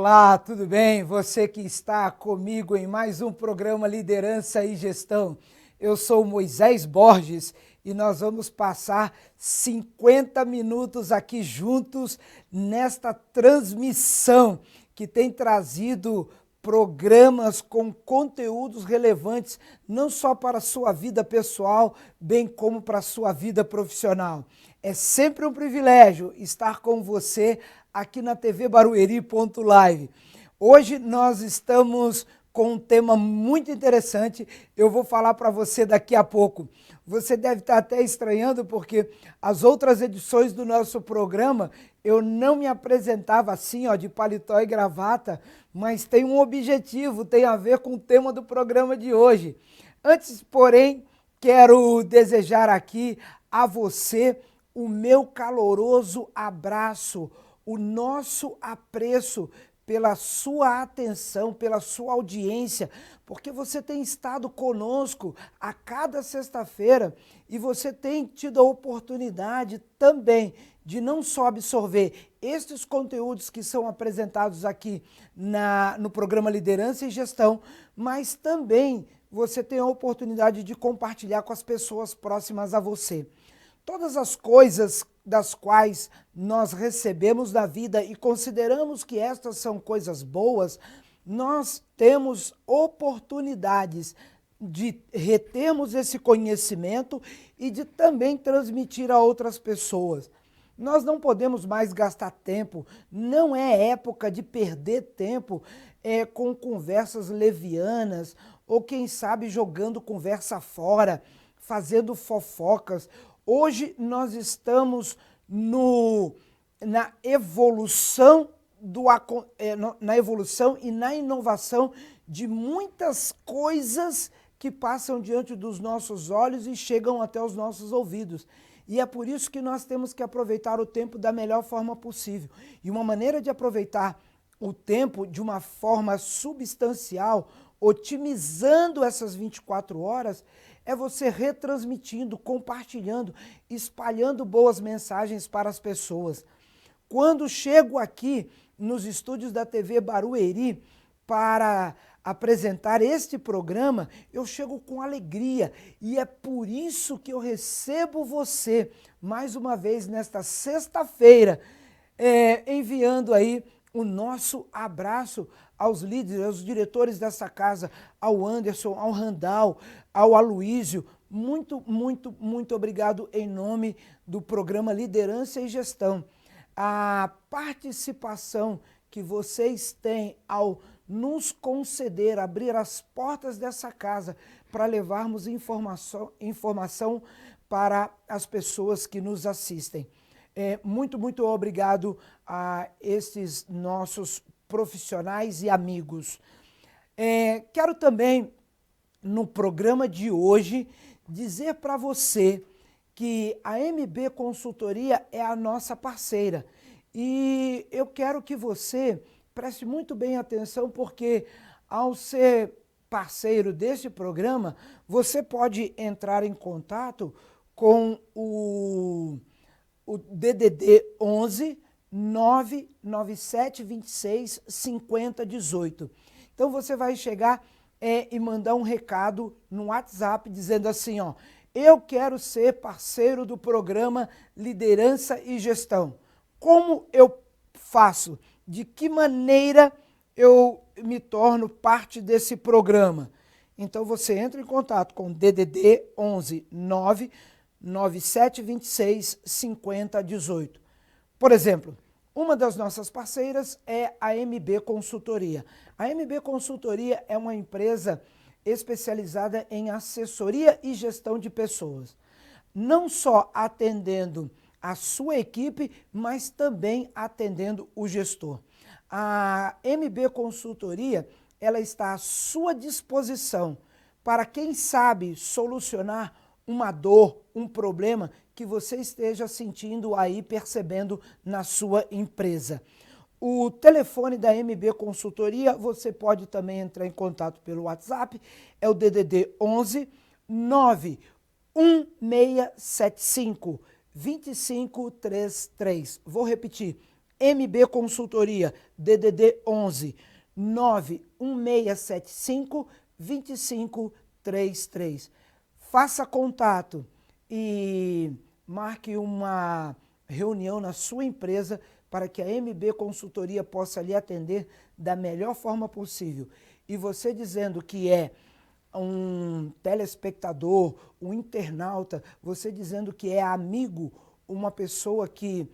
Olá, tudo bem? Você que está comigo em mais um programa Liderança e Gestão. Eu sou Moisés Borges e nós vamos passar 50 minutos aqui juntos nesta transmissão que tem trazido programas com conteúdos relevantes não só para a sua vida pessoal, bem como para a sua vida profissional. É sempre um privilégio estar com você aqui na TV Barueri.live. Hoje nós estamos com um tema muito interessante, eu vou falar para você daqui a pouco. Você deve estar até estranhando porque as outras edições do nosso programa eu não me apresentava assim, de paletó e gravata, mas tem um objetivo, tem a ver com o tema do programa de hoje. Antes, porém, quero desejar aqui a você o meu caloroso abraço, o nosso apreço pela sua atenção, pela sua audiência, porque você tem estado conosco a cada sexta-feira e você tem tido a oportunidade também de não só absorver estes conteúdos que são apresentados aqui no programa Liderança e Gestão, mas também você tem a oportunidade de compartilhar com as pessoas próximas a você. Todas as coisas das quais nós recebemos na vida e consideramos que estas são coisas boas, nós temos oportunidades de retermos esse conhecimento e de também transmitir a outras pessoas. Nós não podemos mais gastar tempo, não é época de perder tempo com conversas levianas ou quem sabe jogando conversa fora, fazendo fofocas. Hoje nós estamos na evolução e na inovação de muitas coisas que passam diante dos nossos olhos e chegam até os nossos ouvidos. E é por isso que nós temos que aproveitar o tempo da melhor forma possível. E uma maneira de aproveitar o tempo de uma forma substancial, otimizando essas 24 horas, é você retransmitindo, compartilhando, espalhando boas mensagens para as pessoas. Quando chego aqui nos estúdios da TV Barueri para apresentar este programa, eu chego com alegria e é por isso que eu recebo você mais uma vez nesta sexta-feira, enviando aí o nosso abraço aos líderes, aos diretores dessa casa, ao Anderson, ao Randall, ao Aloísio. Muito, muito, muito obrigado em nome do programa Liderança e Gestão. A participação que vocês têm ao nos conceder, abrir as portas dessa casa para levarmos informação para as pessoas que nos assistem. Muito, muito obrigado a esses nossos profissionais e amigos. Quero também, no programa de hoje, dizer para você que a MB Consultoria é a nossa parceira. E eu quero que você preste muito bem atenção, porque ao ser parceiro deste programa, você pode entrar em contato com o DDD 11 997 26 50 18. Então você vai chegar e mandar um recado no WhatsApp dizendo assim, eu quero ser parceiro do programa Liderança e Gestão. Como eu faço? De que maneira eu me torno parte desse programa? Então você entra em contato com DDD 11 997 26 50 18. Por exemplo, uma das nossas parceiras é a MB Consultoria. A MB Consultoria é uma empresa especializada em assessoria e gestão de pessoas. Não só atendendo a sua equipe, mas também atendendo o gestor. A MB Consultoria, ela está à sua disposição para quem sabe solucionar uma dor, um problema que você esteja sentindo aí, percebendo na sua empresa. O telefone da MB Consultoria, você pode também entrar em contato pelo WhatsApp, é o DDD 11 91675 2533. Vou repetir, MB Consultoria, DDD 11 91675 2533. Faça contato e marque uma reunião na sua empresa para que a MB Consultoria possa lhe atender da melhor forma possível. E você dizendo que é um telespectador, um internauta, você dizendo que é amigo, uma pessoa que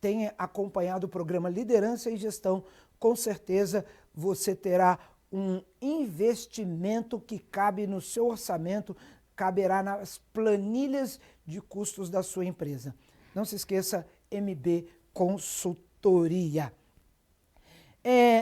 tem acompanhado o programa Liderança e Gestão, com certeza você terá um investimento que cabe no seu orçamento, caberá nas planilhas de custos da sua empresa. Não se esqueça, MB Consultoria.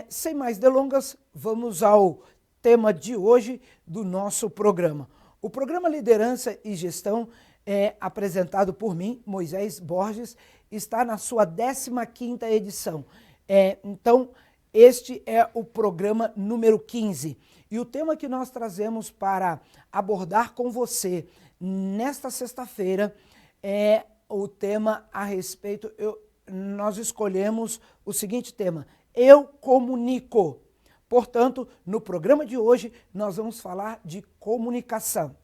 Sem mais delongas, vamos ao tema de hoje do nosso programa. O programa Liderança e Gestão é apresentado por mim, Moisés Borges, está na sua 15ª edição. Então, este é o programa número 15. E o tema que nós trazemos para abordar com você nesta sexta-feira é o tema a respeito, nós escolhemos o seguinte tema: eu comunico. Portanto, no programa de hoje, nós vamos falar de comunicação.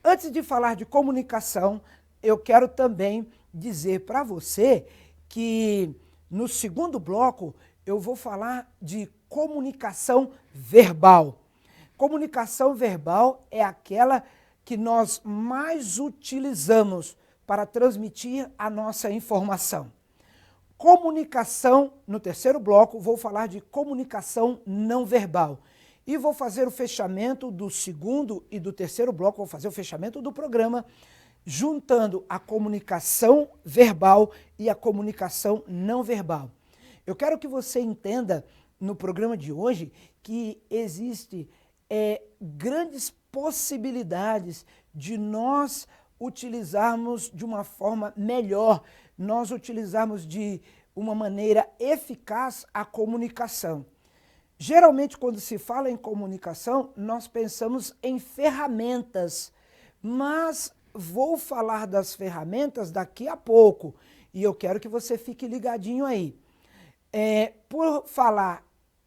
Antes de falar de comunicação, eu quero também dizer para você que no segundo bloco eu vou falar de comunicação verbal. Comunicação verbal é aquela que nós mais utilizamos para transmitir a nossa informação. Comunicação, no terceiro bloco, vou falar de comunicação não verbal. E vou fazer o fechamento do segundo e do terceiro bloco, vou fazer o fechamento do programa, juntando a comunicação verbal e a comunicação não verbal. Eu quero que você entenda, no programa de hoje, que existe grandes possibilidades de nós utilizarmos de uma forma melhor, nós utilizarmos de uma maneira eficaz a comunicação. Geralmente, quando se fala em comunicação, nós pensamos em ferramentas, mas vou falar das ferramentas daqui a pouco e eu quero que você fique ligadinho aí. Por falar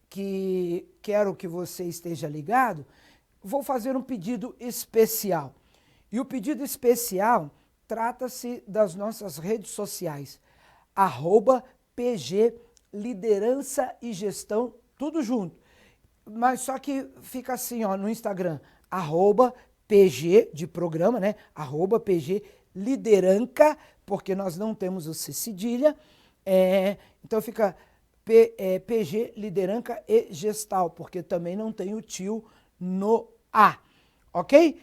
que quero que você esteja ligado, vou fazer um pedido especial. E o pedido especial trata-se das nossas redes sociais, @PG Liderança e Gestão, tudo junto. Mas só que fica assim, ó, no Instagram, @PG de programa, né? @PG Lideranca, porque nós não temos o C cedilha. Então fica PG Lideranca e Gestal, porque também não tem o tio no A, ok?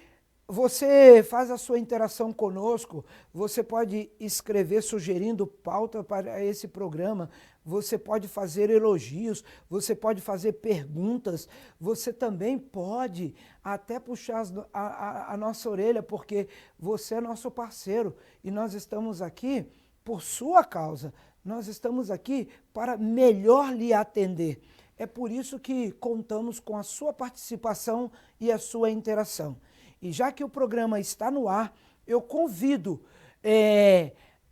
Você faz a sua interação conosco, você pode escrever sugerindo pauta para esse programa, você pode fazer elogios, você pode fazer perguntas, você também pode até puxar a nossa orelha, porque você é nosso parceiro e nós estamos aqui por sua causa, nós estamos aqui para melhor lhe atender. É por isso que contamos com a sua participação e a sua interação. E já que o programa está no ar, eu convido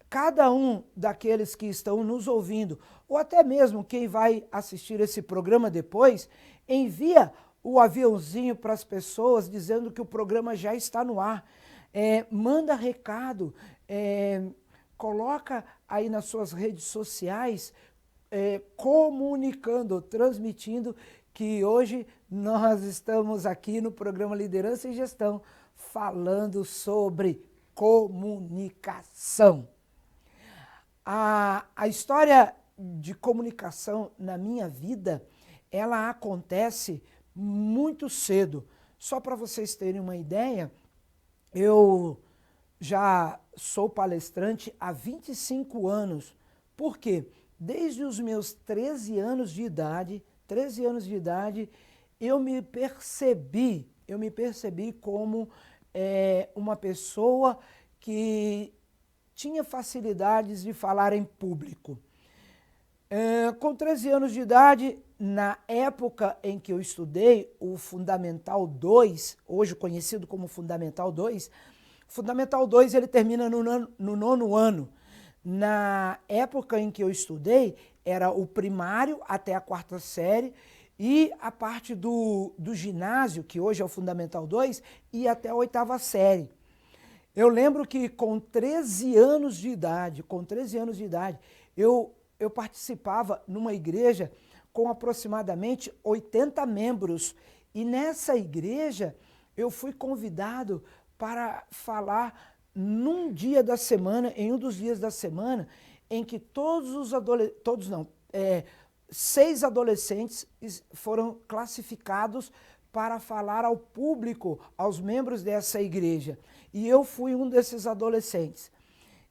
cada um daqueles que estão nos ouvindo, ou até mesmo quem vai assistir esse programa depois, envia o aviãozinho para as pessoas dizendo que o programa já está no ar. Manda recado, coloca aí nas suas redes sociais, comunicando, transmitindo que hoje nós estamos aqui no programa Liderança e Gestão falando sobre comunicação. A história de comunicação na minha vida, ela acontece muito cedo. Só para vocês terem uma ideia, eu já sou palestrante há 25 anos. Por quê? Desde os meus 13 anos de idade, eu me percebi como uma pessoa que tinha facilidades de falar em público. Com 13 anos de idade, na época em que eu estudei o Fundamental 2, hoje conhecido como Fundamental 2, Fundamental 2 ele termina no 9º ano. Na época em que eu estudei, era o primário até a 4ª série e a parte do ginásio, que hoje é o Fundamental 2, ia até a 8ª série. Eu lembro que com 13 anos de idade, eu participava numa igreja com aproximadamente 80 membros. E nessa igreja eu fui convidado para falar num dia da semana, em um dos dias da semana, em que seis adolescentes foram classificados para falar ao público, aos membros dessa igreja. E eu fui um desses adolescentes.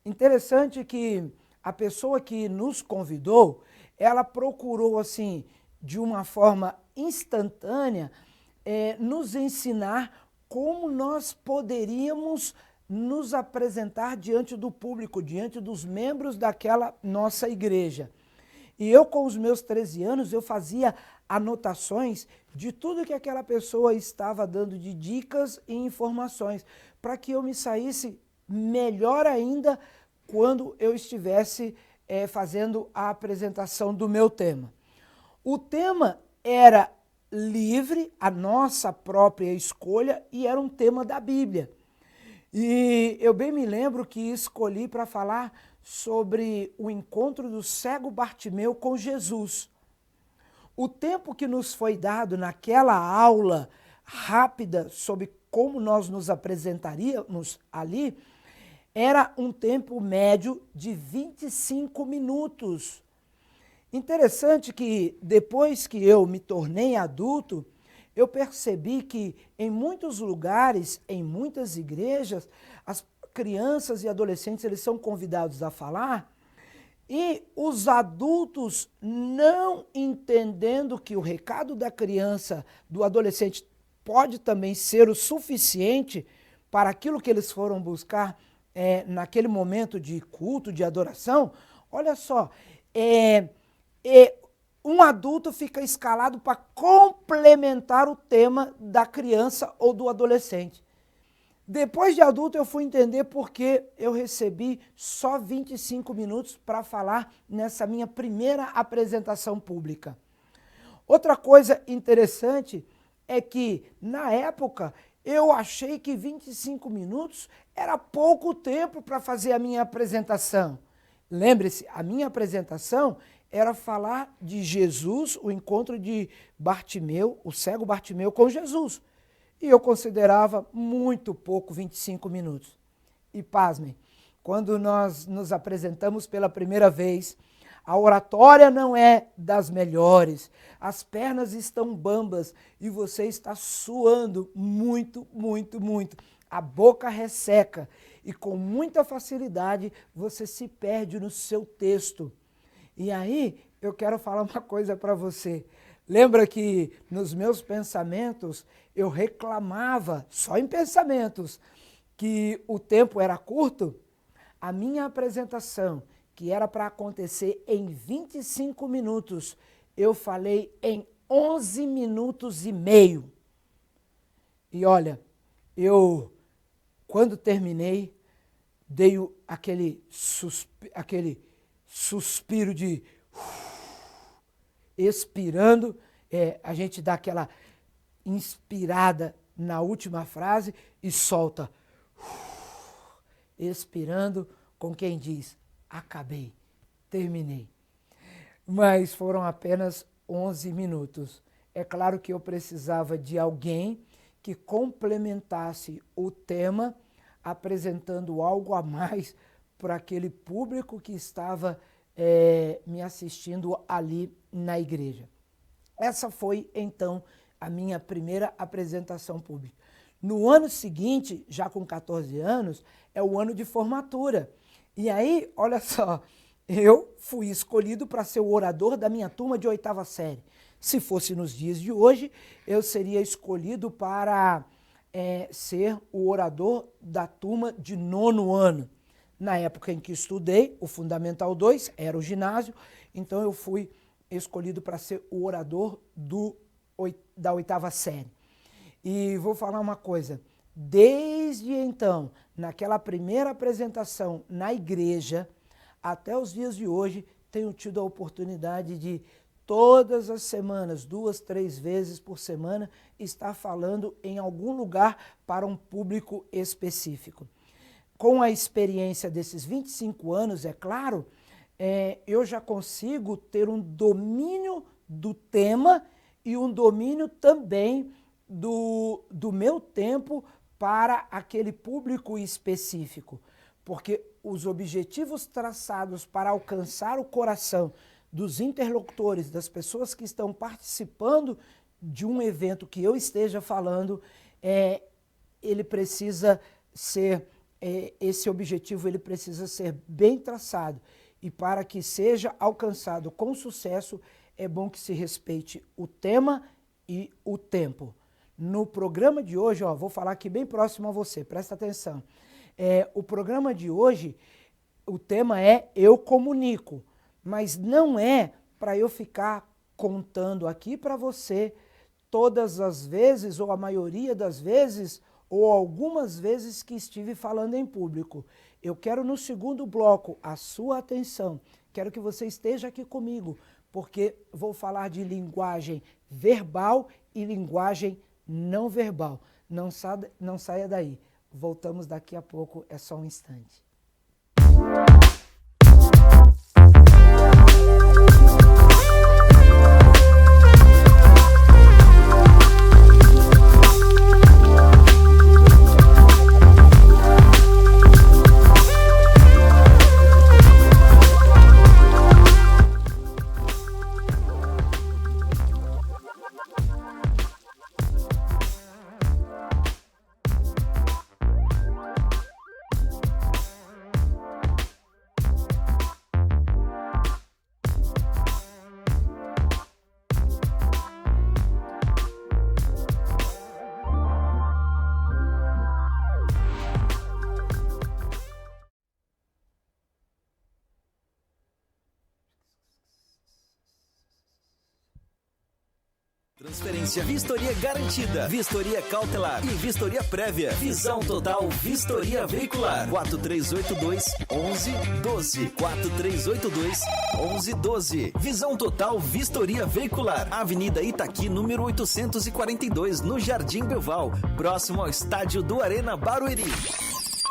Interessante que a pessoa que nos convidou, ela procurou, assim, de uma forma instantânea, nos ensinar como nós poderíamos nos apresentar diante do público, diante dos membros daquela nossa igreja. E eu, com os meus 13 anos, eu fazia anotações de tudo que aquela pessoa estava dando de dicas e informações, para que eu me saísse melhor ainda quando eu estivesse fazendo a apresentação do meu tema. O tema era livre, a nossa própria escolha, e era um tema da Bíblia. E eu bem me lembro que escolhi para falar sobre o encontro do cego Bartimeu com Jesus. O tempo que nos foi dado naquela aula rápida sobre como nós nos apresentaríamos ali, era um tempo médio de 25 minutos. Interessante que depois que eu me tornei adulto, eu percebi que em muitos lugares, em muitas igrejas, as crianças e adolescentes eles são convidados a falar e os adultos, não entendendo que o recado da criança, do adolescente, pode também ser o suficiente para aquilo que eles foram buscar naquele momento de culto, de adoração. Olha só, um adulto fica escalado para complementar o tema da criança ou do adolescente. Depois de adulto, eu fui entender por que eu recebi só 25 minutos para falar nessa minha primeira apresentação pública. Outra coisa interessante é que, na época, eu achei que 25 minutos era pouco tempo para fazer a minha apresentação. Lembre-se, a minha apresentação era falar de Jesus, o encontro de Bartimeu, o cego Bartimeu com Jesus. E eu considerava muito pouco 25 minutos. E pasmem, quando nós nos apresentamos pela primeira vez, a oratória não é das melhores, as pernas estão bambas e você está suando muito, muito, muito. A boca resseca e com muita facilidade você se perde no seu texto. E aí eu quero falar uma coisa para você. Lembra que nos meus pensamentos eu reclamava, só em pensamentos, que o tempo era curto? A minha apresentação, que era para acontecer em 25 minutos, eu falei em 11 minutos e meio. E olha, quando terminei, dei aquele suspiro de expirando, a gente dá aquela inspirada na última frase e solta, expirando, com quem diz, acabei, terminei. Mas foram apenas 11 minutos. É claro que eu precisava de alguém que complementasse o tema, apresentando algo a mais para aquele público que estava me assistindo ali na igreja. Essa foi, então, a minha primeira apresentação pública. No ano seguinte, já com 14 anos, é o ano de formatura. E aí, olha só, eu fui escolhido para ser o orador da minha turma de 8ª série. Se fosse nos dias de hoje, eu seria escolhido para ser o orador da turma de 9º ano. Na época em que estudei, o Fundamental 2 era o ginásio, então eu fui escolhido para ser o orador da 8ª série. E vou falar uma coisa, desde então, naquela primeira apresentação na igreja, até os dias de hoje, tenho tido a oportunidade de, todas as semanas, 2, 3 vezes por semana, estar falando em algum lugar para um público específico. Com a experiência desses 25 anos, é claro, eu já consigo ter um domínio do tema e um domínio também do meu tempo para aquele público específico. Porque os objetivos traçados para alcançar o coração dos interlocutores, das pessoas que estão participando de um evento que eu esteja falando, ele precisa ser, esse objetivo ele precisa ser bem traçado. E para que seja alcançado com sucesso, é bom que se respeite o tema e o tempo. No programa de hoje, vou falar aqui bem próximo a você, presta atenção. O programa de hoje, o tema é Eu Comunico, mas não é para eu ficar contando aqui para você todas as vezes, ou a maioria das vezes, ou algumas vezes que estive falando em público. Eu quero no segundo bloco a sua atenção, quero que você esteja aqui comigo, porque vou falar de linguagem verbal e linguagem não verbal. Não saia daí. Voltamos daqui a pouco, é só um instante. Transferência, vistoria garantida, vistoria cautelar e vistoria prévia. Visão Total Vistoria Veicular. 4382-1112. 4382-1112. Visão Total Vistoria Veicular. Avenida Itaqui, número 842, no Jardim Belval, próximo ao estádio do Arena Barueri.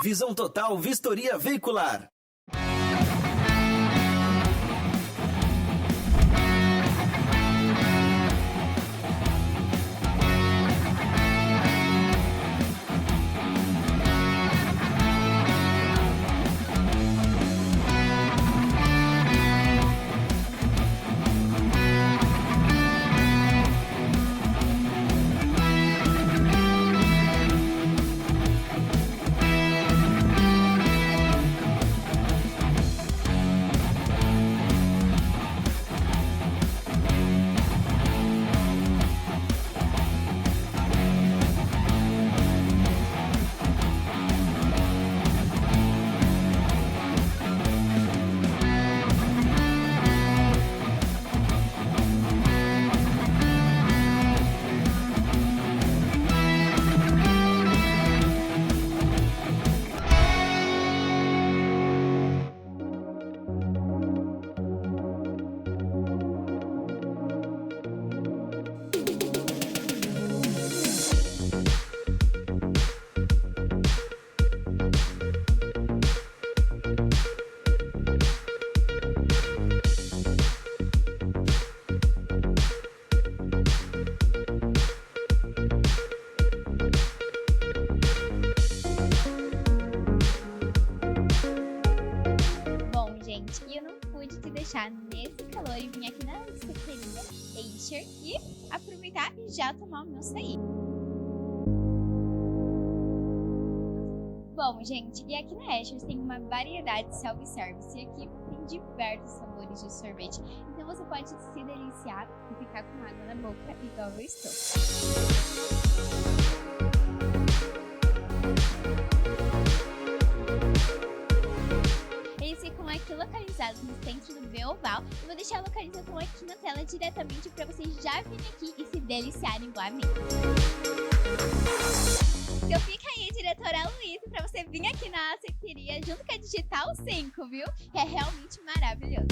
Visão Total Vistoria Veicular. Nesse calor e vim aqui na secretaria Acer e aproveitar e já tomar o meu açaí. Bom, gente, e aqui na Acer tem uma variedade de self-service e aqui tem diversos sabores de sorvete. Então você pode se deliciar e ficar com água na boca igual eu estou. Eles ficam aqui localizados no centro do Belval e vou deixar a localização aqui na tela diretamente para vocês já virem aqui e se deliciarem igual a mim. Então fica aí, diretora Luísa, para você vir aqui na secretaria chega junto com a Digital 5, viu? É realmente maravilhoso.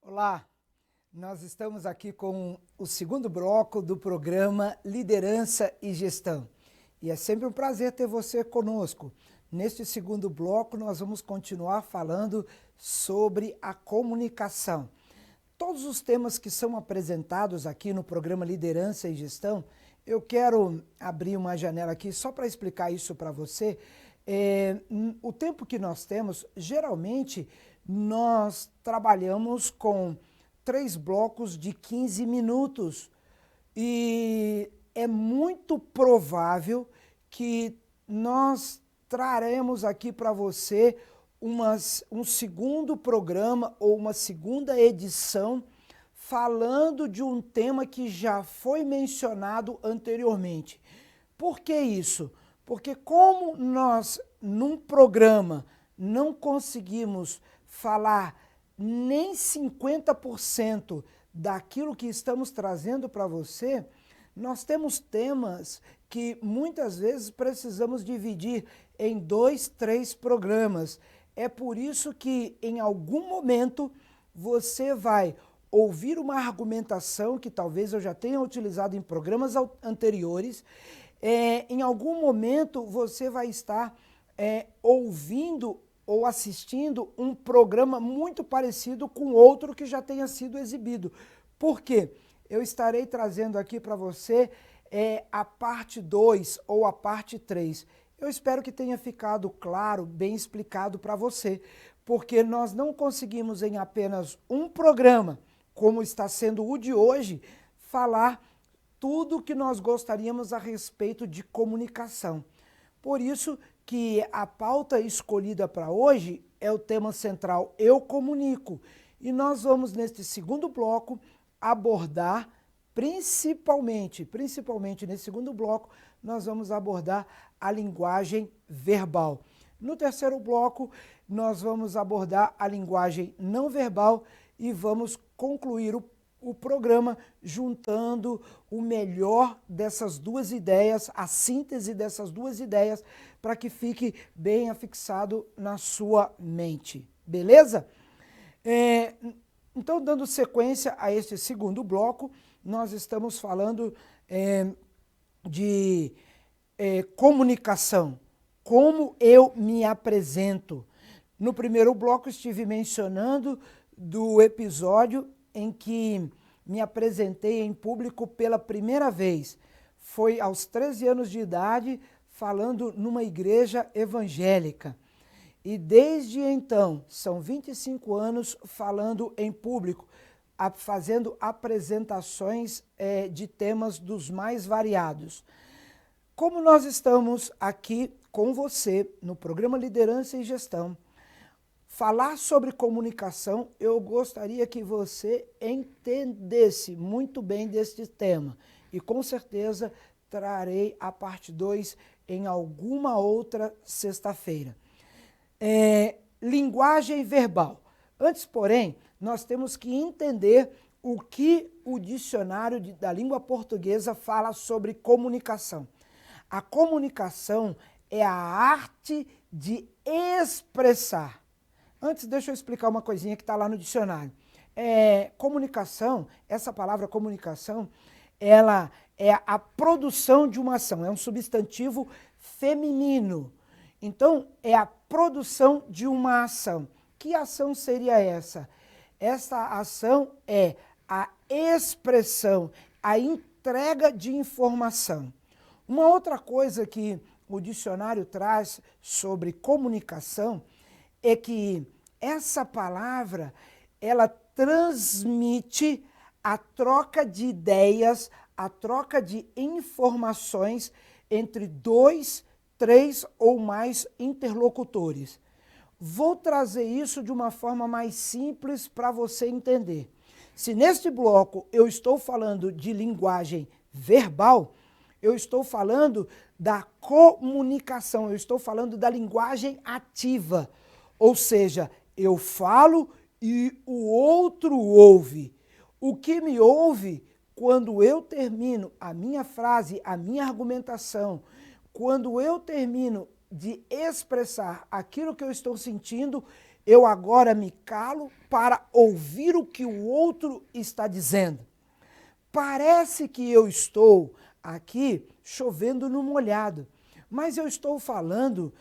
Olá, nós estamos aqui com o segundo bloco do programa Liderança e Gestão. E é sempre um prazer ter você conosco. Neste segundo bloco, nós vamos continuar falando sobre a comunicação. Todos os temas que são apresentados aqui no programa Liderança e Gestão, eu quero abrir uma janela aqui só para explicar isso para você. O tempo que nós temos, geralmente, nós trabalhamos com 3 blocos de 15 minutos e é muito provável que nós traremos aqui para você um segundo programa ou uma segunda edição falando de um tema que já foi mencionado anteriormente. Por que isso? Porque como nós, num programa, não conseguimos falar nem 50% daquilo que estamos trazendo para você, nós temos temas que muitas vezes precisamos dividir em 2, 3 programas. É por isso que em algum momento você vai ouvir uma argumentação que talvez eu já tenha utilizado em programas anteriores. Em algum momento você vai estar ouvindo ou assistindo um programa muito parecido com outro que já tenha sido exibido. Por quê? Eu estarei trazendo aqui para você a parte 2 ou a parte 3. Eu espero que tenha ficado claro, bem explicado para você, porque nós não conseguimos em apenas um programa, como está sendo o de hoje, falar tudo o que nós gostaríamos a respeito de comunicação. Por isso que a pauta escolhida para hoje é o tema central Eu Comunico. E nós vamos, neste segundo bloco, abordar principalmente nesse segundo bloco, nós vamos abordar a linguagem verbal. No terceiro bloco, nós vamos abordar a linguagem não verbal e vamos concluir o programa juntando o melhor dessas duas ideias, a síntese dessas duas ideias, para que fique bem afixado na sua mente. Beleza? Então, dando sequência a este segundo bloco, nós estamos falando de comunicação, como eu me apresento. No primeiro bloco estive mencionando do episódio em que me apresentei em público pela primeira vez. Foi aos 13 anos de idade, falando numa igreja evangélica. E desde então, são 25 anos falando em público, fazendo apresentações de temas dos mais variados. Como nós estamos aqui com você no programa Liderança e Gestão, falar sobre comunicação, eu gostaria que você entendesse muito bem deste tema. E com certeza trarei a parte 2 em alguma outra sexta-feira. Linguagem verbal. Antes, porém, nós temos que entender o que o dicionário da língua portuguesa fala sobre comunicação. A comunicação é a arte de expressar. Antes, deixa eu explicar uma coisinha que está lá no dicionário. comunicação, essa palavra comunicação, ela é a produção de uma ação, é um substantivo feminino. Então, é a produção de uma ação. Que ação seria essa? Essa ação é a expressão, a entrega de informação. Uma outra coisa que o dicionário traz sobre comunicação é que essa palavra, ela transmite a troca de ideias, a troca de informações entre 2, 3 ou mais interlocutores. Vou trazer isso de uma forma mais simples para você entender. Se neste bloco eu estou falando de linguagem verbal, eu estou falando da comunicação, eu estou falando da linguagem ativa. Ou seja, eu falo e o outro ouve. O que me ouve, quando eu termino a minha frase, a minha argumentação, quando eu termino de expressar aquilo que eu estou sentindo, eu agora me calo para ouvir o que o outro está dizendo. Parece que eu estou aqui chovendo no molhado, mas eu estou falando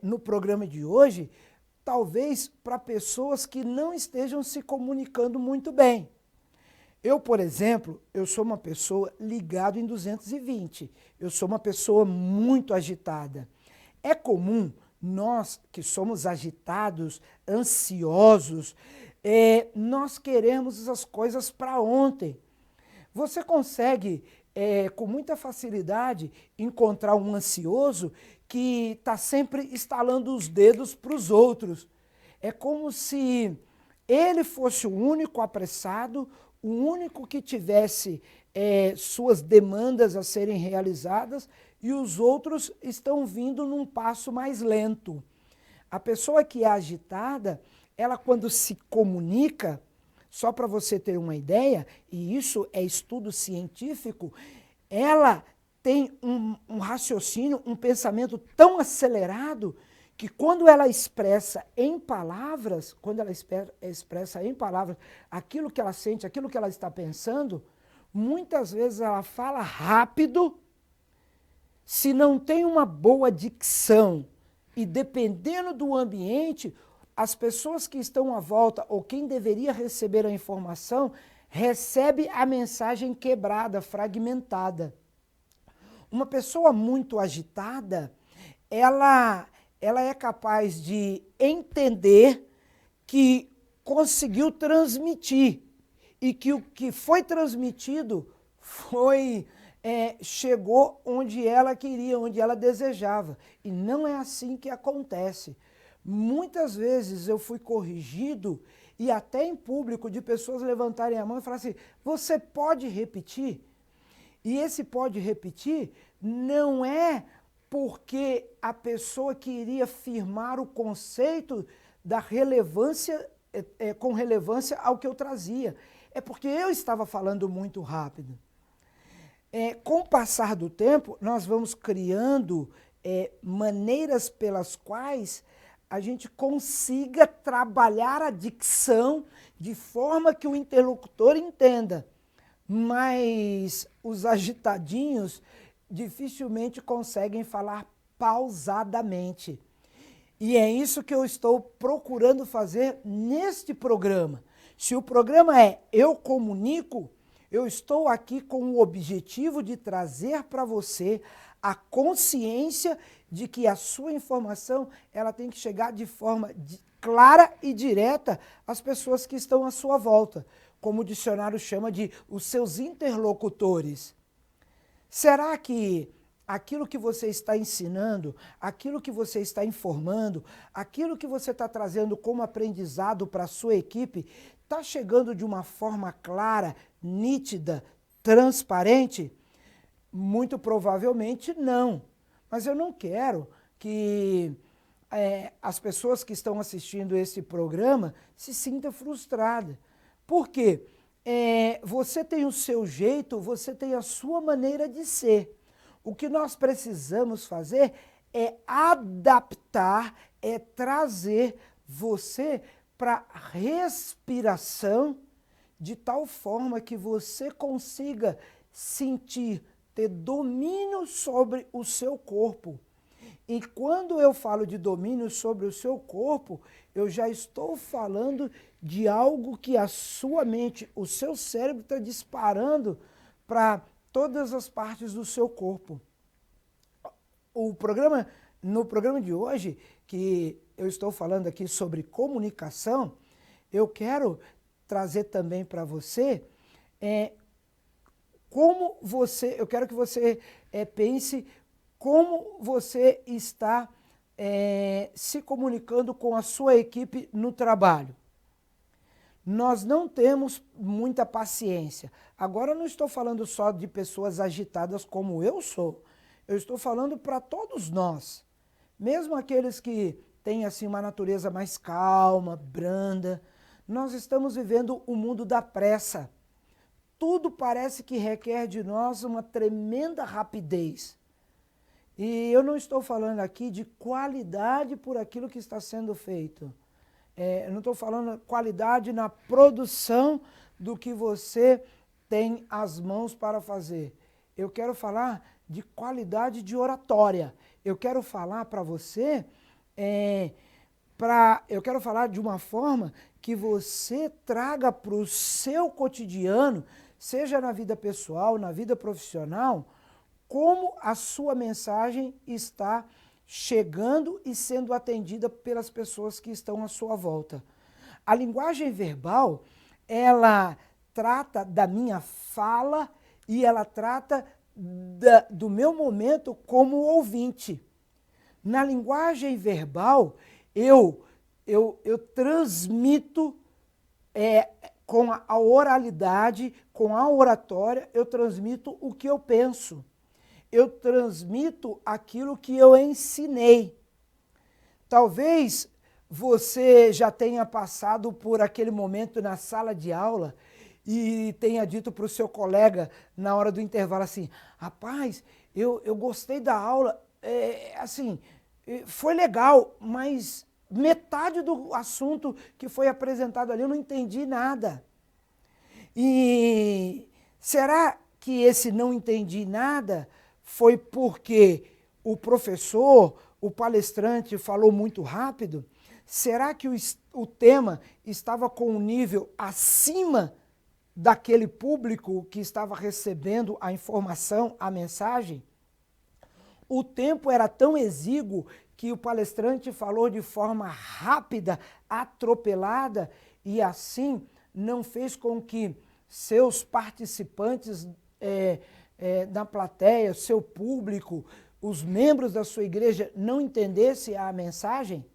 no programa de hoje, talvez para pessoas que não estejam se comunicando muito bem. Eu, por exemplo, eu sou uma pessoa ligada em 220, eu sou uma pessoa muito agitada. É comum nós que somos agitados, ansiosos, nós queremos as coisas para ontem. Você consegue, com muita facilidade, encontrar um ansioso que está sempre estalando os dedos para os outros. É como se ele fosse o único apressado, o único que tivesse suas demandas a serem realizadas e os outros estão vindo num passo mais lento. A pessoa que é agitada, ela quando se comunica, só para você ter uma ideia, e isso é estudo científico, ela tem um raciocínio, um pensamento tão acelerado que quando ela expressa em palavras, aquilo que ela sente, aquilo que ela está pensando, muitas vezes ela fala rápido, se não tem uma boa dicção e dependendo do ambiente, as pessoas que estão à volta ou quem deveria receber a informação, recebe a mensagem quebrada, fragmentada. Uma pessoa muito agitada, ela é capaz de entender que conseguiu transmitir e que o que foi transmitido chegou onde ela queria, onde ela desejava. E não é assim que acontece. Muitas vezes eu fui corrigido e até em público de pessoas levantarem a mão e falar assim, você pode repetir? E esse pode repetir não é porque a pessoa queria firmar o conceito da relevância, com relevância ao que eu trazia. É porque eu estava falando muito rápido. Com o passar do tempo, nós vamos criando maneiras pelas quais a gente consiga trabalhar a dicção de forma que o interlocutor entenda. Mas os agitadinhos dificilmente conseguem falar pausadamente. E é isso que eu estou procurando fazer neste programa. Se o programa é Eu Comunico, eu estou aqui com o objetivo de trazer para você a consciência de que a sua informação ela tem que chegar de forma clara e direta às pessoas que estão à sua volta, como o dicionário chama de os seus interlocutores. Será que aquilo que você está ensinando, aquilo que você está informando, aquilo que você está trazendo como aprendizado para a sua equipe, está chegando de uma forma clara, nítida, transparente? Muito provavelmente não. Mas eu não quero que as pessoas que estão assistindo esse programa se sintam frustradas. Por quê? Você tem o seu jeito, você tem a sua maneira de ser. O que nós precisamos fazer é adaptar, é trazer você para respiração de tal forma que você consiga sentir, ter domínio sobre o seu corpo. E quando eu falo de domínio sobre o seu corpo, eu já estou falando de algo que a sua mente, o seu cérebro está disparando para todas as partes do seu corpo. No programa de hoje, que eu estou falando aqui sobre comunicação, eu quero trazer também para você eu quero que você pense como você está se comunicando com a sua equipe no trabalho. Nós não temos muita paciência. Agora eu não estou falando só de pessoas agitadas como eu sou. Eu estou falando para todos nós. Mesmo aqueles que têm assim uma natureza mais calma, branda, nós estamos vivendo o mundo da pressa. Tudo parece que requer de nós uma tremenda rapidez. E eu não estou falando aqui de qualidade por aquilo que está sendo feito. Eu não estou falando qualidade na produção do que você tem as mãos para fazer. Eu quero falar de qualidade de oratória. Eu quero falar para você, eu quero falar de uma forma que você traga para o seu cotidiano, seja na vida pessoal, na vida profissional, como a sua mensagem está chegando e sendo atendida pelas pessoas que estão à sua volta. A linguagem verbal, ela trata da minha fala e ela trata do meu momento como ouvinte. Na linguagem verbal, eu transmito com a oralidade, com a oratória, eu transmito o que eu penso. Eu transmito aquilo que eu ensinei. Talvez você já tenha passado por aquele momento na sala de aula e tenha dito para o seu colega na hora do intervalo assim, rapaz, eu gostei da aula, foi legal, mas metade do assunto que foi apresentado ali eu não entendi nada. E será que esse não entendi nada foi porque o professor, o palestrante falou muito rápido? Será que o tema estava com um nível acima daquele público que estava recebendo a informação, a mensagem? O tempo era tão exíguo que o palestrante falou de forma rápida, atropelada, e assim não fez com que seus participantes da plateia, seu público, os membros da sua igreja não entendessem a mensagem?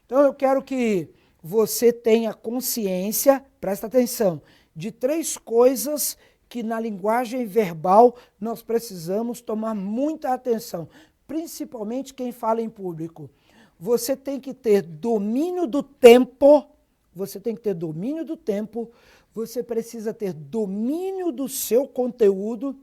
Então eu quero que você tenha consciência, presta atenção, de 3 coisas que na linguagem verbal nós precisamos tomar muita atenção, principalmente quem fala em público. Você tem que ter domínio do tempo, você precisa ter domínio do seu conteúdo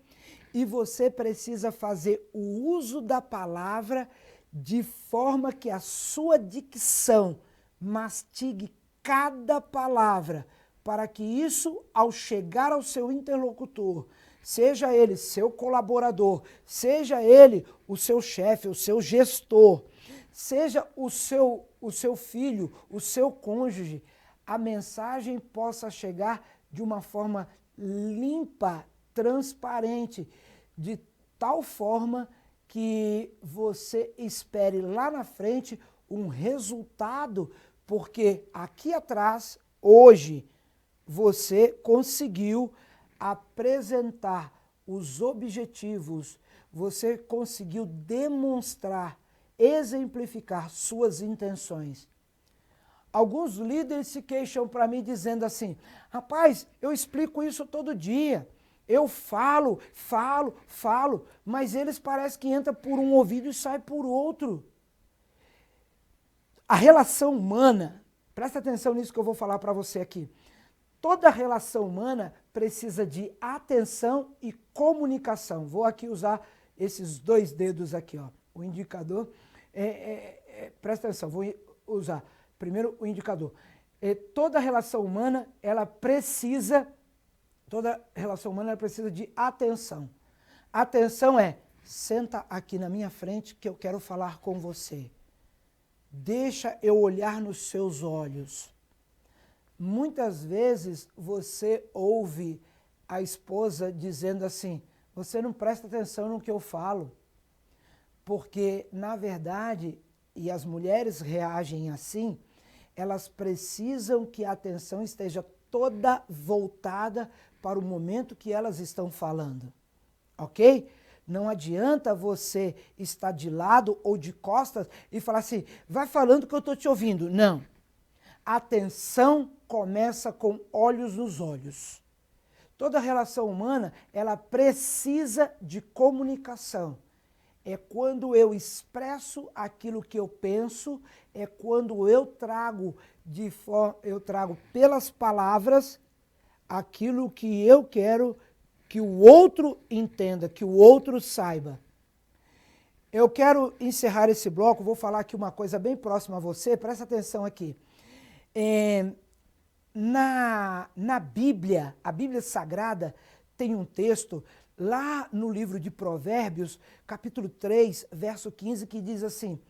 e você precisa fazer o uso da palavra de forma que a sua dicção mastigue cada palavra, para que isso, ao chegar ao seu interlocutor, seja ele seu colaborador, seja ele o seu chefe, o seu gestor, seja o seu filho, o seu cônjuge, a mensagem possa chegar de uma forma limpa, transparente, de tal forma que você espere lá na frente um resultado, porque aqui atrás, hoje, você conseguiu apresentar os objetivos, você conseguiu demonstrar, exemplificar suas intenções. Alguns líderes se queixam para mim dizendo assim, rapaz, eu explico isso todo dia, eu falo, mas eles parecem que entram por um ouvido e saem por outro. A relação humana, presta atenção nisso que eu vou falar para você aqui, toda relação humana precisa de atenção e comunicação. Vou aqui usar esses 2 dedos aqui, ó, o indicador, presta atenção, vou usar primeiro o indicador. Toda relação humana, ela precisa de atenção. Atenção é, senta aqui na minha frente que eu quero falar com você. Deixa eu olhar nos seus olhos. Muitas vezes você ouve a esposa dizendo assim, você não presta atenção no que eu falo. Porque, na verdade, e as mulheres reagem assim, elas precisam que a atenção esteja toda voltada para o momento que elas estão falando, ok? Não adianta você estar de lado ou de costas e falar assim, vai falando que eu estou te ouvindo. Não. A atenção começa com olhos nos olhos. Toda relação humana, ela precisa de comunicação. É quando eu expresso aquilo que eu penso, é quando eu trago pelas palavras aquilo que eu quero que o outro entenda, que o outro saiba. Eu quero encerrar esse bloco, vou falar aqui uma coisa bem próxima a você, presta atenção aqui. Na Bíblia, a Bíblia Sagrada tem um texto lá no livro de Provérbios, capítulo 3, verso 15, que diz assim,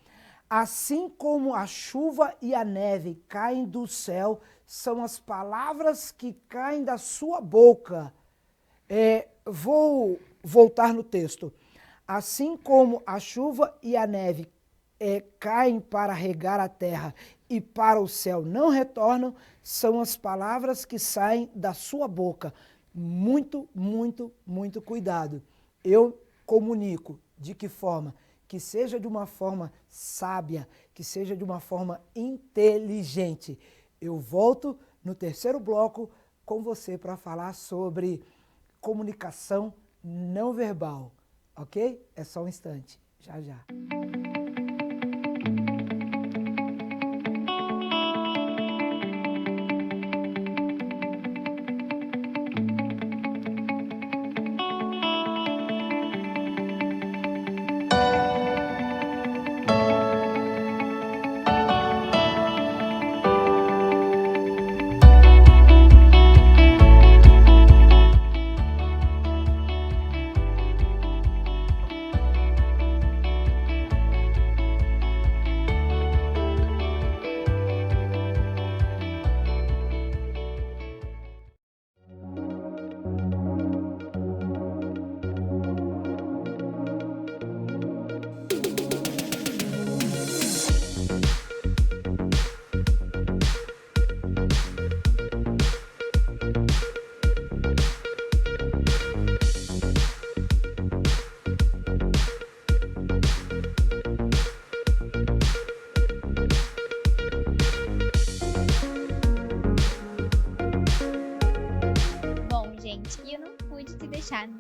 assim como a chuva e a neve caem do céu, são as palavras que caem da sua boca. Vou voltar no texto. Assim como a chuva e a neve caem para regar a terra e para o céu não retornam, são as palavras que saem da sua boca. Muito, muito, muito cuidado. Eu comunico de que forma? Que seja de uma forma sábia, que seja de uma forma inteligente. Eu volto no terceiro bloco com você para falar sobre comunicação não verbal, ok? É só um instante, já já.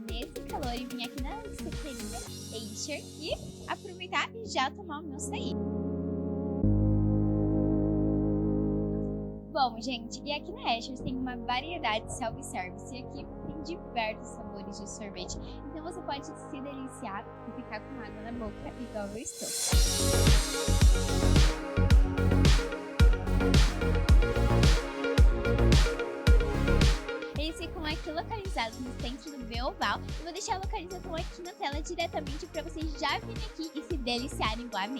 Nesse calor e vim aqui na cafeteria Acer e aproveitar e já tomar o meu açaí. Bom, gente, e aqui na Acer tem uma variedade de self-service e aqui tem diversos sabores de sorvete. Então você pode se deliciar e ficar com água na boca igual eu estou. Eles ficam aqui localizados no centro do Beoval e vou deixar a localização aqui na tela diretamente para vocês já virem aqui e se deliciarem igual a mim.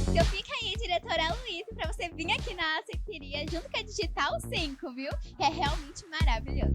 Então fica aí, diretora Luísa, para você vir aqui na cafeteria junto com a Digital 5, viu? É realmente maravilhoso.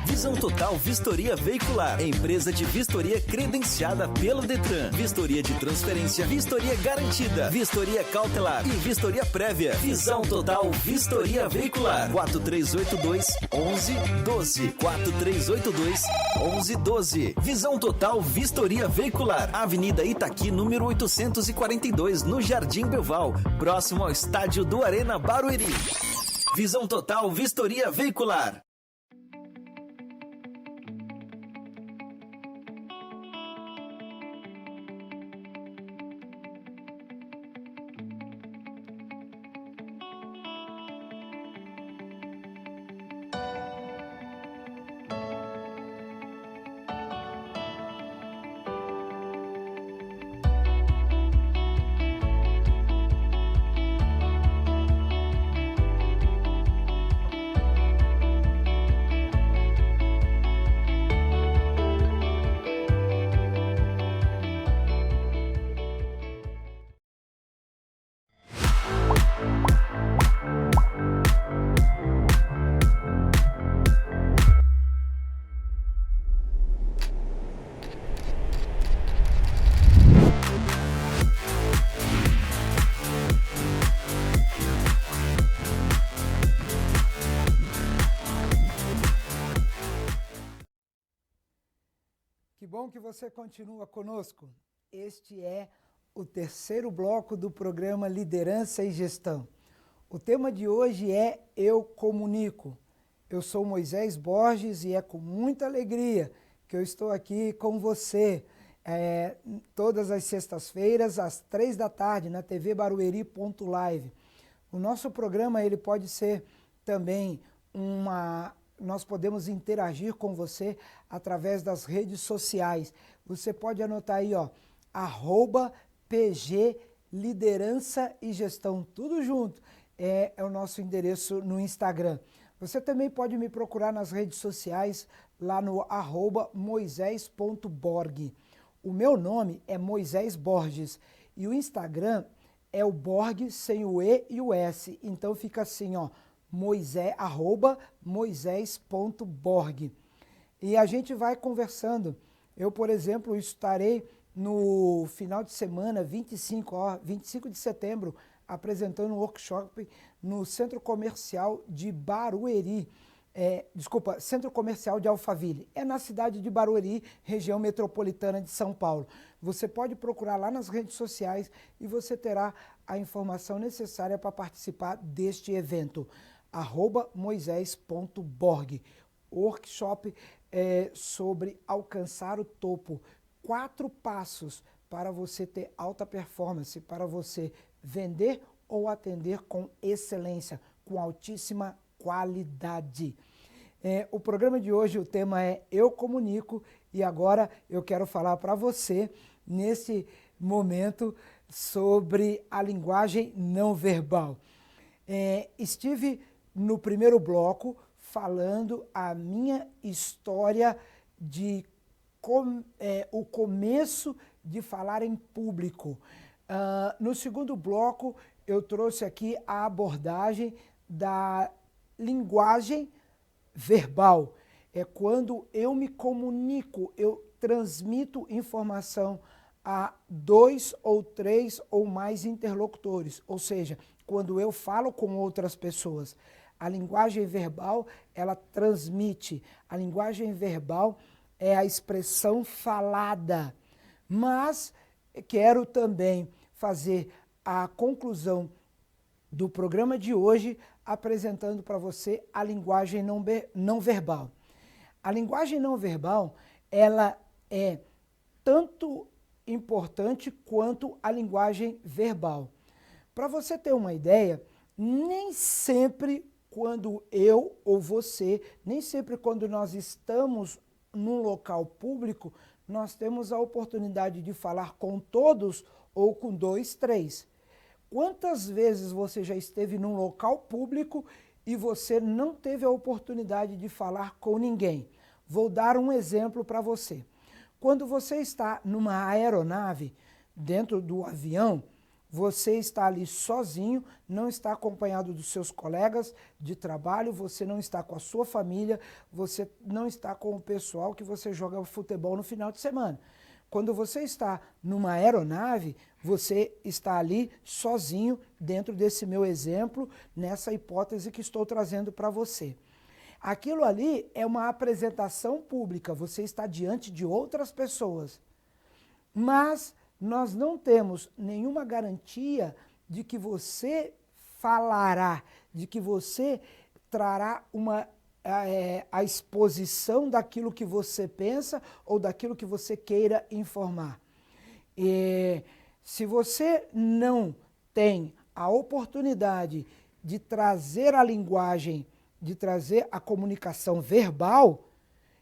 Visão Total Vistoria Veicular, empresa de vistoria credenciada pelo Detran. Vistoria de transferência, vistoria garantida, vistoria cautelar e vistoria prévia. Visão Total Vistoria Veicular. 4382-1112. 4382-1112. Visão Total Vistoria Veicular. Avenida Itaqui, número 842, no Jardim Belval, próximo ao estádio do Arena Barueri. Visão Total Vistoria Veicular. Que bom que você continua conosco. Este é o terceiro bloco do programa Liderança e Gestão. O tema de hoje é Eu Comunico. Eu sou Moisés Borges e é com muita alegria que eu estou aqui com você todas as sextas-feiras, às 15h, na TV Barueri.live. O nosso programa ele pode ser também nós podemos interagir com você através das redes sociais. Você pode anotar aí, @PG Liderança e Gestão, tudo junto. É o nosso endereço no Instagram. Você também pode me procurar nas redes sociais, lá no @moisés.borg. O meu nome é Moisés Borges e o Instagram é o Borg sem o E e o S. Então fica assim, @moisés.borg. E a gente vai conversando. Eu, por exemplo, estarei no final de semana, 25 de setembro, apresentando um workshop no Centro Comercial de Barueri. Centro Comercial de Alphaville. É na cidade de Barueri, região metropolitana de São Paulo. Você pode procurar lá nas redes sociais e você terá a informação necessária para participar deste evento. @moisés.borg. Workshop sobre alcançar o topo. 4 passos para você ter alta performance, para você vender ou atender com excelência, com altíssima qualidade. O programa de hoje, o tema é Eu Comunico, e agora eu quero falar para você, nesse momento, sobre a linguagem não verbal. Estive no primeiro bloco falando a minha história de o começo de falar em público. No segundo bloco, eu trouxe aqui a abordagem da linguagem verbal. É quando eu me comunico, eu transmito informação a 2 ou 3 ou mais interlocutores, ou seja, quando eu falo com outras pessoas. A linguagem verbal, ela transmite. A linguagem verbal é a expressão falada. Mas quero também fazer a conclusão do programa de hoje apresentando para você a linguagem não verbal. A linguagem não verbal, ela é tanto importante quanto a linguagem verbal. Para você ter uma ideia, nem sempre quando eu ou você, nem sempre quando nós estamos num local público, nós temos a oportunidade de falar com todos ou com 2, 3. Quantas vezes você já esteve num local público e você não teve a oportunidade de falar com ninguém? Vou dar um exemplo para você. Quando você está numa aeronave, dentro do avião, Você está ali sozinho, não está acompanhado dos seus colegas de trabalho, você não está com a sua família, você não está com o pessoal que você joga futebol no final de semana. Quando você está numa aeronave, você está ali sozinho, dentro desse meu exemplo, nessa hipótese que estou trazendo para você. Aquilo ali é uma apresentação pública, você está diante de outras pessoas. Mas nós não temos nenhuma garantia de que você falará, de que você trará a exposição daquilo que você pensa ou daquilo que você queira informar. Se você não tem a oportunidade de trazer a linguagem, de trazer a comunicação verbal,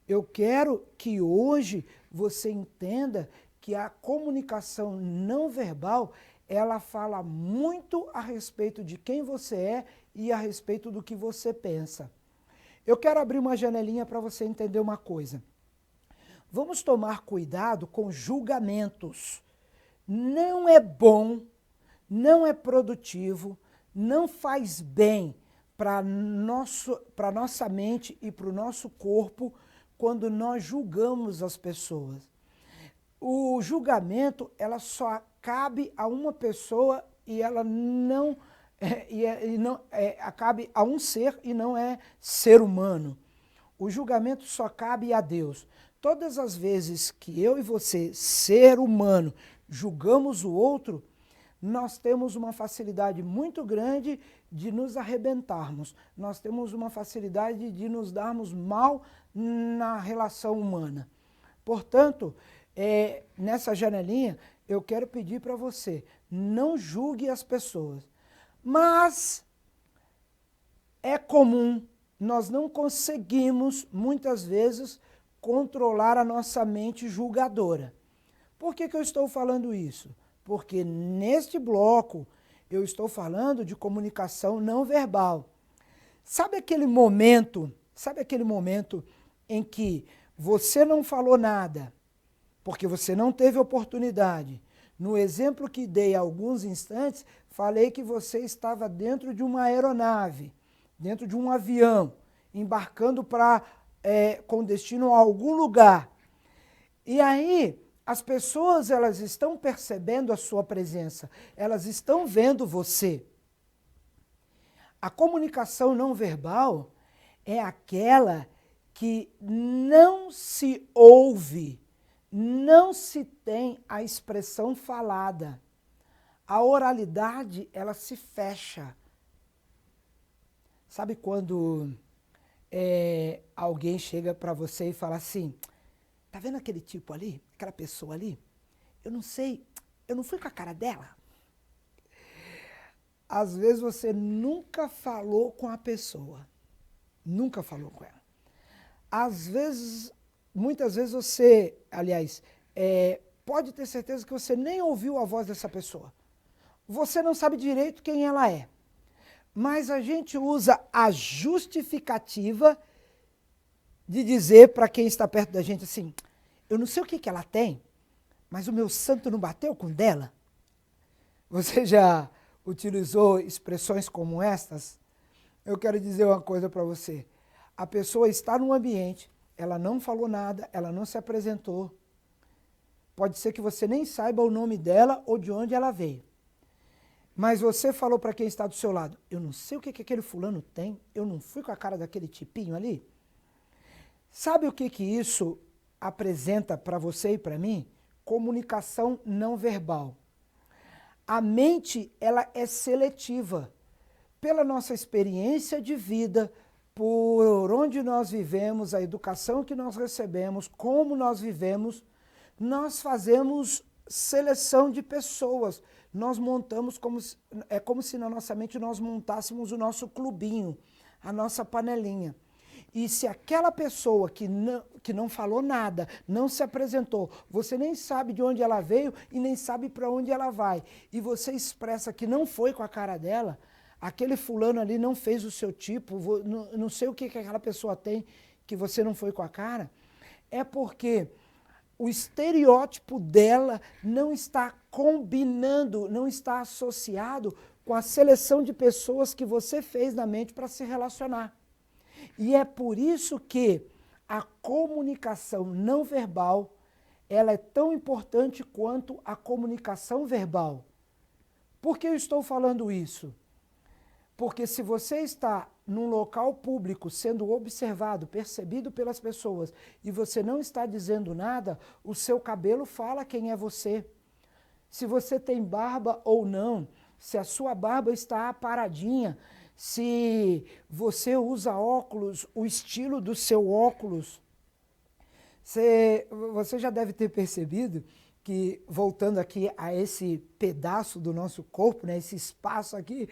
eu quero que hoje você entenda que a comunicação não verbal, ela fala muito a respeito de quem você é e a respeito do que você pensa. Eu quero abrir uma janelinha para você entender uma coisa. Vamos tomar cuidado com julgamentos. Não é bom, não é produtivo, não faz bem para nossa mente e para o nosso corpo quando nós julgamos as pessoas. O julgamento, ela só cabe a uma pessoa e ela não cabe a um ser e não é ser humano. O julgamento só cabe a Deus. Todas as vezes que eu e você, ser humano, julgamos o outro, nós temos uma facilidade muito grande de nos arrebentarmos. Nós temos uma facilidade de nos darmos mal na relação humana. Portanto, nessa janelinha, eu quero pedir para você, não julgue as pessoas. Mas é comum, nós não conseguimos, muitas vezes, controlar a nossa mente julgadora. Por que eu estou falando isso? Porque neste bloco eu estou falando de comunicação não verbal. Sabe aquele momento em que você não falou nada, porque você não teve oportunidade? No exemplo que dei há alguns instantes, falei que você estava dentro de uma aeronave, dentro de um avião, embarcando com destino a algum lugar. E aí, as pessoas, elas estão percebendo a sua presença, elas estão vendo você. A comunicação não verbal é aquela que não se ouve, não se tem a expressão falada. A oralidade, ela se fecha. Sabe quando alguém chega para você e fala assim, tá vendo aquele tipo ali, aquela pessoa ali? Eu não sei, eu não fui com a cara dela. Às vezes você nunca falou com a pessoa, nunca falou com ela. Às vezes, muitas vezes você, aliás, pode ter certeza que você nem ouviu a voz dessa pessoa. Você não sabe direito quem ela é. Mas a gente usa a justificativa de dizer para quem está perto da gente assim, eu não sei o que ela tem, mas o meu santo não bateu com dela. Você já utilizou expressões como estas? Eu quero dizer uma coisa para você. A pessoa está num ambiente, ela não falou nada, ela não se apresentou. Pode ser que você nem saiba o nome dela ou de onde ela veio. Mas você falou para quem está do seu lado, eu não sei o que aquele fulano tem, eu não fui com a cara daquele tipinho ali. Sabe o que isso apresenta para você e para mim? Comunicação não verbal. A mente, ela é seletiva. Pela nossa experiência de vida, por onde nós vivemos, a educação que nós recebemos, como nós vivemos, nós fazemos seleção de pessoas. Nós montamos como se na nossa mente nós montássemos o nosso clubinho, a nossa panelinha. E se aquela pessoa que não falou nada, não se apresentou, você nem sabe de onde ela veio e nem sabe para onde ela vai, e você expressa que não foi com a cara dela, aquele fulano ali não fez o seu tipo, não sei o que aquela pessoa tem que você não foi com a cara, é porque o estereótipo dela não está combinando, não está associado com a seleção de pessoas que você fez na mente para se relacionar. E é por isso que a comunicação não verbal, ela é tão importante quanto a comunicação verbal. Por que eu estou falando isso? Porque se você está num local público sendo observado, percebido pelas pessoas, e você não está dizendo nada, o seu cabelo fala quem é você. Se você tem barba ou não, se a sua barba está aparadinha, se você usa óculos, o estilo do seu óculos. Você já deve ter percebido que, voltando aqui a esse pedaço do nosso corpo, né, esse espaço aqui,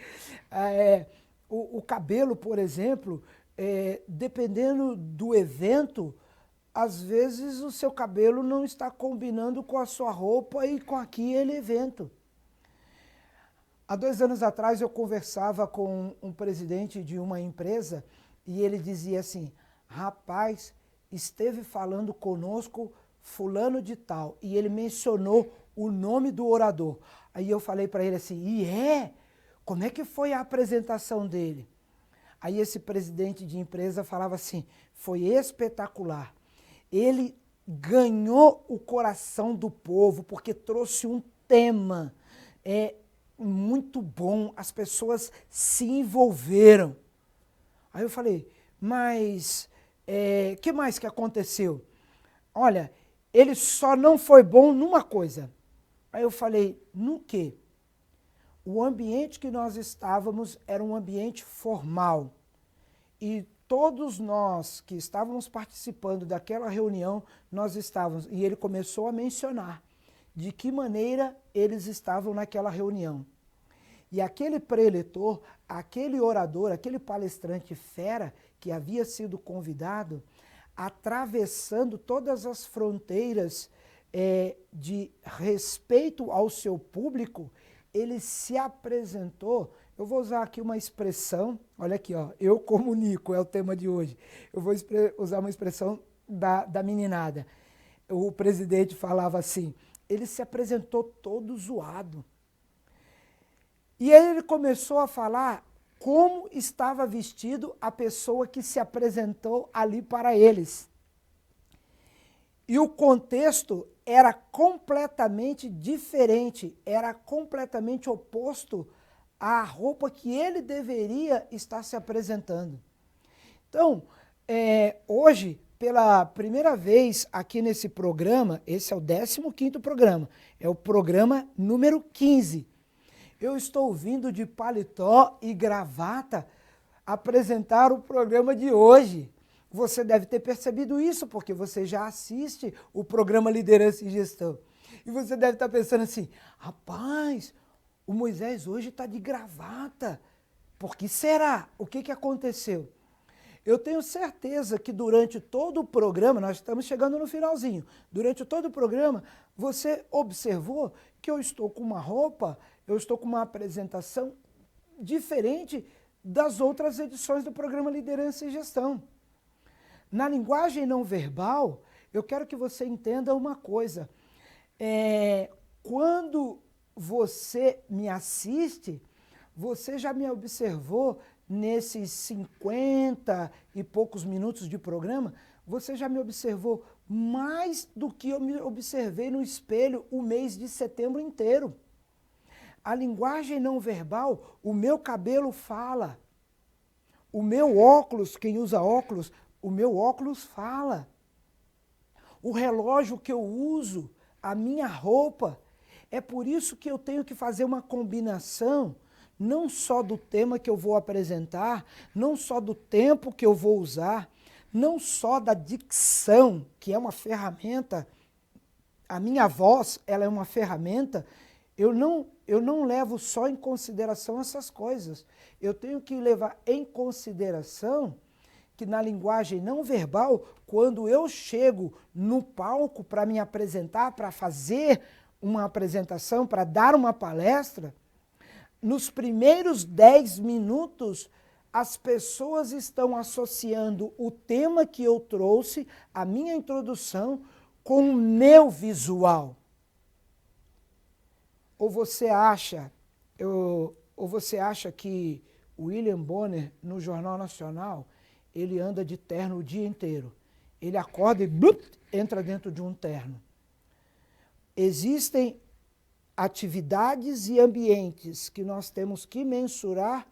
o cabelo, por exemplo, dependendo do evento, às vezes o seu cabelo não está combinando com a sua roupa e com aquele evento. Há 2 anos atrás eu conversava com um presidente de uma empresa e ele dizia assim, rapaz, esteve falando conosco fulano de tal, e ele mencionou o nome do orador. Aí eu falei para ele assim, como é que foi a apresentação dele? Aí esse presidente de empresa falava assim, foi espetacular. Ele ganhou o coração do povo porque trouxe um tema muito bom, as pessoas se envolveram. Aí eu falei, mas que mais que aconteceu? Olha, ele só não foi bom numa coisa. Aí eu falei, no quê? O ambiente que nós estávamos era um ambiente formal. E todos nós que estávamos participando daquela reunião, nós estávamos, e ele começou a mencionar de que maneira eles estavam naquela reunião. E aquele preletor, aquele orador, aquele palestrante fera que havia sido convidado, atravessando todas as fronteiras de respeito ao seu público, ele se apresentou. Eu vou usar aqui uma expressão, olha aqui, ó, eu comunico, é o tema de hoje. Eu vou usar uma expressão da meninada. O presidente falava assim, ele se apresentou todo zoado. E aí ele começou a falar como estava vestido a pessoa que se apresentou ali para eles. E o contexto era completamente diferente, era completamente oposto à roupa que ele deveria estar se apresentando. Então, hoje, pela primeira vez aqui nesse programa, esse é o 15º programa, é o programa número 15. Eu estou vindo de paletó e gravata apresentar o programa de hoje. Você deve ter percebido isso, porque você já assiste o programa Liderança e Gestão. E você deve estar pensando assim, rapaz, o Moisés hoje está de gravata. Por que será? O que aconteceu? Eu tenho certeza que durante todo o programa, nós estamos chegando no finalzinho, durante todo o programa, você observou que eu estou com uma roupa, eu estou com uma apresentação diferente das outras edições do programa Liderança e Gestão. Na linguagem não verbal, eu quero que você entenda uma coisa. Quando você me assiste, você já me observou nesses 50 e poucos minutos de programa, você já me observou mais do que eu me observei no espelho o mês de setembro inteiro. A linguagem não verbal, o meu cabelo fala. O meu óculos, quem usa óculos, o meu óculos fala. O relógio que eu uso, a minha roupa. É por isso que eu tenho que fazer uma combinação, não só do tema que eu vou apresentar, não só do tempo que eu vou usar, não só da dicção, que é uma ferramenta, a minha voz, ela é uma ferramenta, eu não levo só em consideração essas coisas. Eu tenho que levar em consideração que na linguagem não verbal, quando eu chego no palco para me apresentar, para fazer uma apresentação, para dar uma palestra, nos primeiros 10 minutos, as pessoas estão associando o tema que eu trouxe, a minha introdução, com o meu visual. Ou você acha que o William Bonner, no Jornal Nacional, ele anda de terno o dia inteiro. Ele acorda e blup, entra dentro de um terno. Existem atividades e ambientes que nós temos que mensurar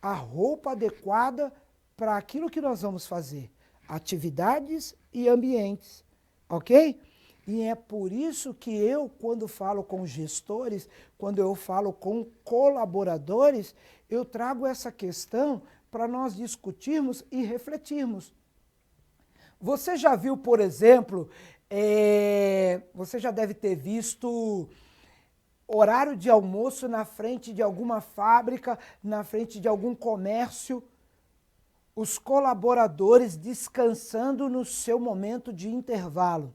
a roupa adequada para aquilo que nós vamos fazer. Atividades e ambientes, ok? E é por isso que eu, quando falo com gestores, quando eu falo com colaboradores, eu trago essa questão para nós discutirmos e refletirmos. Você já viu, por exemplo, você já deve ter visto horário de almoço na frente de alguma fábrica, na frente de algum comércio, os colaboradores descansando no seu momento de intervalo.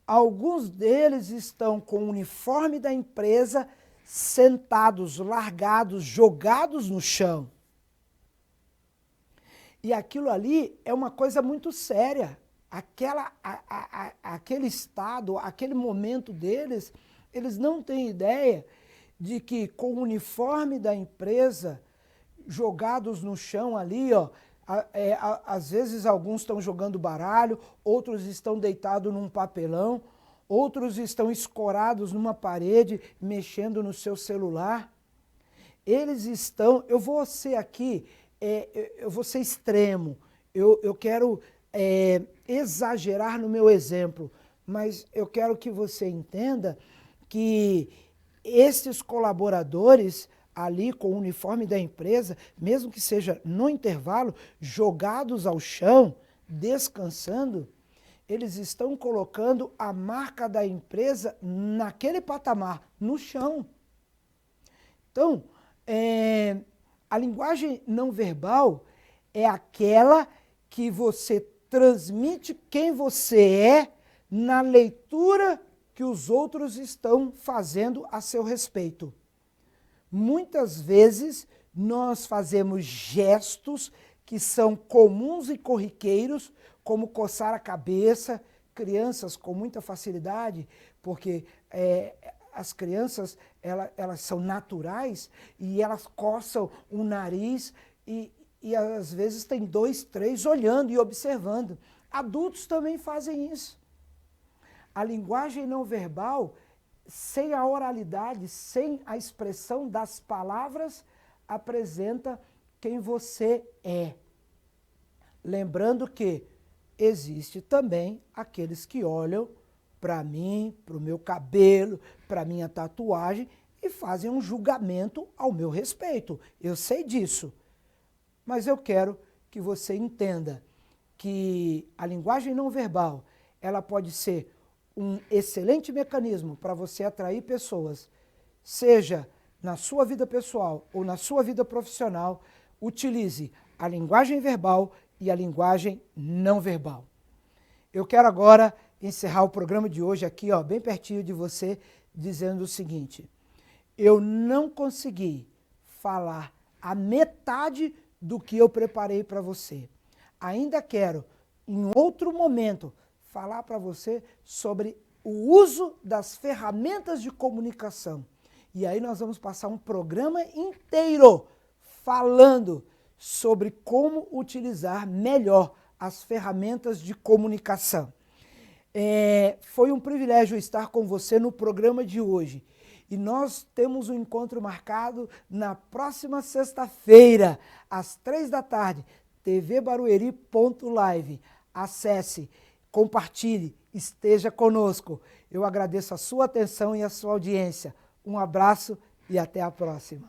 Alguns deles estão com o uniforme da empresa, sentados, largados, jogados no chão. E aquilo ali é uma coisa muito séria. Aquele estado, aquele momento deles, eles não têm ideia de que com o uniforme da empresa, jogados no chão ali, ó, às vezes alguns estão jogando baralho, outros estão deitados num papelão, outros estão escorados numa parede, mexendo no seu celular. Eles estão, eu vou ser aqui, eu vou ser extremo, eu quero exagerar no meu exemplo, mas eu quero que você entenda que esses colaboradores ali com o uniforme da empresa, mesmo que seja no intervalo, jogados ao chão, descansando, eles estão colocando a marca da empresa naquele patamar, no chão. Então, a linguagem não verbal é aquela que você transmite quem você é na leitura que os outros estão fazendo a seu respeito. Muitas vezes nós fazemos gestos que são comuns e corriqueiros, como coçar a cabeça, crianças com muita facilidade, porque as crianças elas são naturais e elas coçam o nariz e às vezes tem 2, 3 olhando e observando. Adultos também fazem isso. A linguagem não verbal, sem a oralidade, sem a expressão das palavras, apresenta quem você é. Lembrando que existe também aqueles que olham para mim, para o meu cabelo, para a minha tatuagem e fazem um julgamento ao meu respeito. Eu sei disso. Mas eu quero que você entenda que a linguagem não verbal, ela pode ser um excelente mecanismo para você atrair pessoas, seja na sua vida pessoal ou na sua vida profissional. Utilize a linguagem verbal e a linguagem não verbal. Eu quero agora encerrar o programa de hoje aqui, ó, bem pertinho de você, dizendo o seguinte: eu não consegui falar a metade do que eu preparei para você. Ainda quero, em outro momento, falar para você sobre o uso das ferramentas de comunicação. E aí nós vamos passar um programa inteiro falando sobre como utilizar melhor as ferramentas de comunicação. Foi um privilégio estar com você no programa de hoje. E nós temos um encontro marcado na próxima sexta-feira, às 15h, tvbarueri.live. Acesse, compartilhe, esteja conosco. Eu agradeço a sua atenção e a sua audiência. Um abraço e até a próxima.